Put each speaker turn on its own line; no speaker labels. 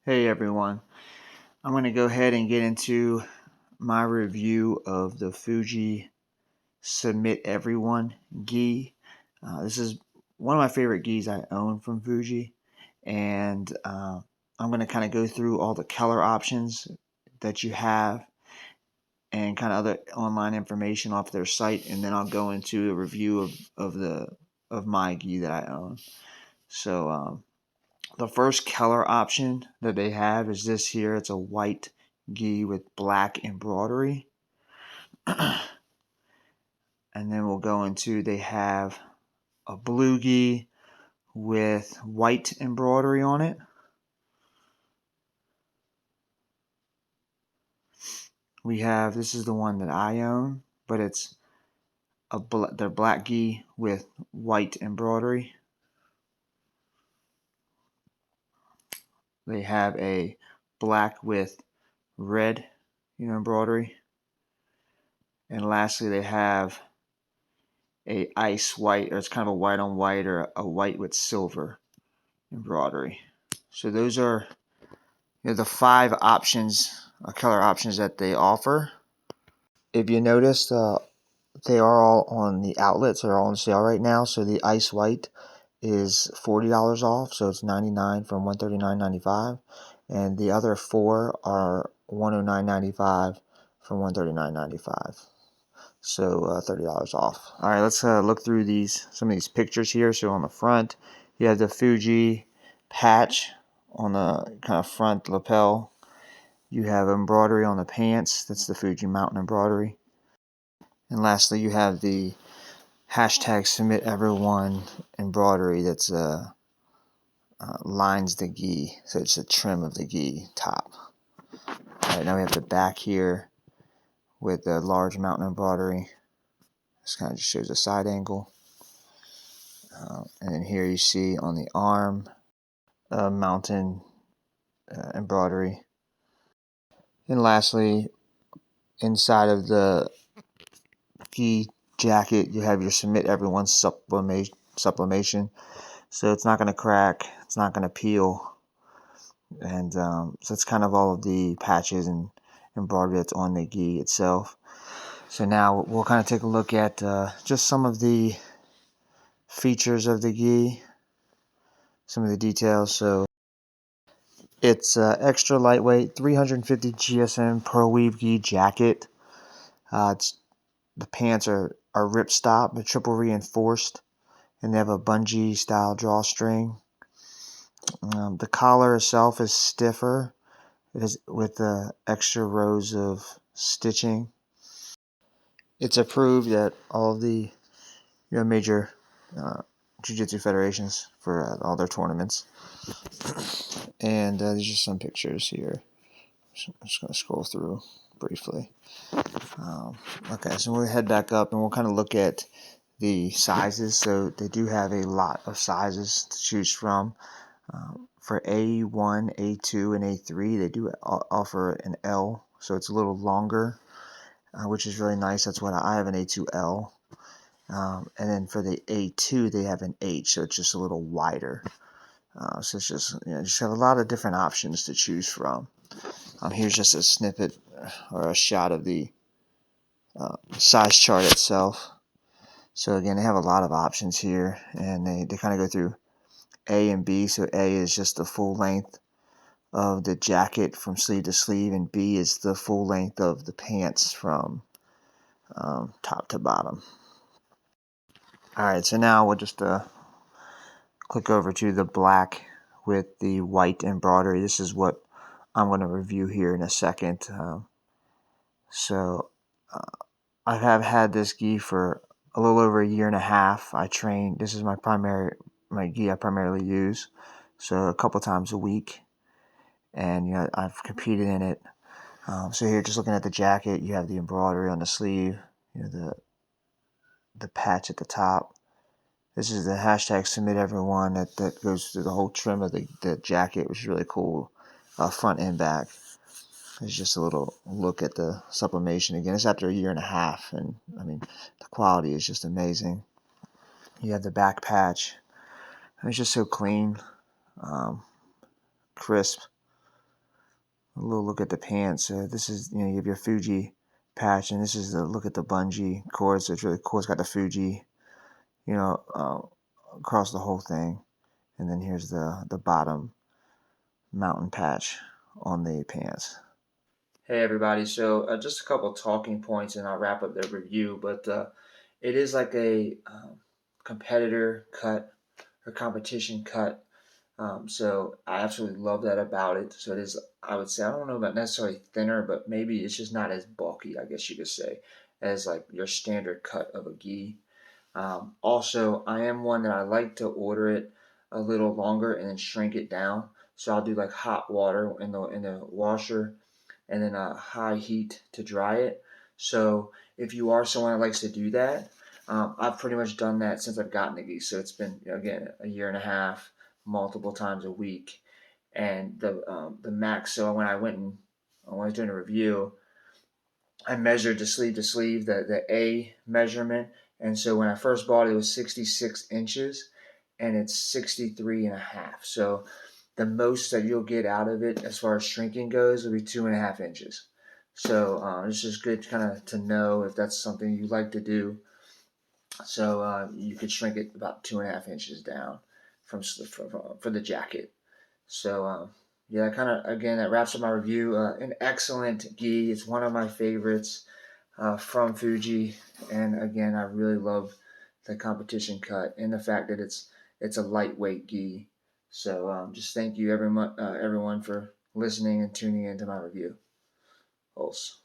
Hey everyone, I'm going to go ahead and get into my review of the Fuji Submit Everyone Gi. This is one of my favorite gis I own from Fuji, and I'm going to kind of go through all the color options that you have and kind of other online information off their site, and then I'll go into a review of my gi that I own. So the first color option that they have is this here. It's a white gi with black embroidery. And then we'll go into, they have a blue gi with white embroidery on it. We have, this is the one that I own, but it's their black gi with white embroidery. They have a black with red embroidery. And lastly, they have a ice white, or it's kind of a white on white, or a white with silver embroidery. So those are the 5 options, color options that they offer. If you notice, they are all on the outlets. They're all on sale right now. So the ice white is $40 off, so it's $99 from $139.95, and the other 4 are $109.95 from $139.95. So $30 off. All right, let's look through some of these pictures here. So on the front, you have the Fuji patch on the kind of front lapel. You have embroidery on the pants. That's the Fuji mountain embroidery. And lastly, you have the hashtag Submit Everyone embroidery that's lines the gi. So it's a trim of the gi top. All right, now we have the back here with the large mountain embroidery. This kind of just shows a side angle. And then here you see on the arm, mountain embroidery. And lastly, inside of the gi jacket, you have your Submit Everyone sublimation. So it's not going to crack, it's not going to peel. And so it's kind of all of the patches and embroidery that's on the gi itself. So now we'll kind of take a look at just some of the features of the gi, some of the details. So it's extra lightweight, 350 GSM Pearl Weave gi jacket. The pants are ripstop, but triple reinforced, and they have a bungee style drawstring. The collar itself is stiffer, with the extra rows of stitching. It's approved at all of the major jiu-jitsu federations for all their tournaments. And these are some pictures here. I'm just going to scroll through briefly. Okay, so we'll head back up and we'll kind of look at the sizes. So they do have a lot of sizes to choose from. For A1, A2, and A3, they do offer an L, so it's a little longer, which is really nice. That's what I have, an A2L. And then for the A2, they have an H, so it's just a little wider. So it's just, just have a lot of different options to choose from. Here's just a snippet or a shot of the size chart itself. So again, they have a lot of options here, and they kind of go through A and B. So A is just the full length of the jacket from sleeve to sleeve, and B is the full length of the pants from top to bottom. Alright, so now we'll just click over to the black with the white embroidery. This is what I'm going to review here in a second. I have had this gi for a little over a year and a half. I train, this is my gi I primarily use, so a couple times a week, and I've competed in it. So here, just looking at the jacket, you have the embroidery on the sleeve, the patch at the top. This is the hashtag Submit Everyone that goes through the whole trim of the jacket, which is really cool, front and back. It's just a little look at the sublimation. Again, it's after a year and a half, and I mean, the quality is just amazing. You have the back patch. It's just so clean, crisp. A little look at the pants. This is, you have your Fuji patch, and this is the look at the bungee cord. So it's really cool. It's got the Fuji, across the whole thing. And then here's the bottom mountain patch on the pants. Hey everybody, so just a couple talking points and I'll wrap up the review, but it is like a competitor cut or competition cut. So I absolutely love that about it. So it is, I would say, I don't know about necessarily thinner, but maybe it's just not as bulky, I guess you could say, as like your standard cut of a gi. Also, I am one that I like to order it a little longer and then shrink it down. So I'll do like hot water in the washer and then high heat to dry it. So if you are someone that likes to do that, I've pretty much done that since I've gotten the gi. So it's been, again, a year and a half, multiple times a week, and the max. So when I was doing a review, I measured the sleeve to sleeve, the A measurement, and so when I first bought it, it was 66 inches, and it's 63 and a half. So the most that you'll get out of it as far as shrinking goes will be 2.5 inches. So it's just good kind of to know if that's something you like to do. So you could shrink it about 2.5 inches down for the jacket. So yeah, kind of again that wraps up my review. An excellent gi. It's one of my favorites from Fuji, and again, I really love the competition cut and the fact that it's a lightweight gi. So just thank you everyone for listening and tuning into my review. Hulse.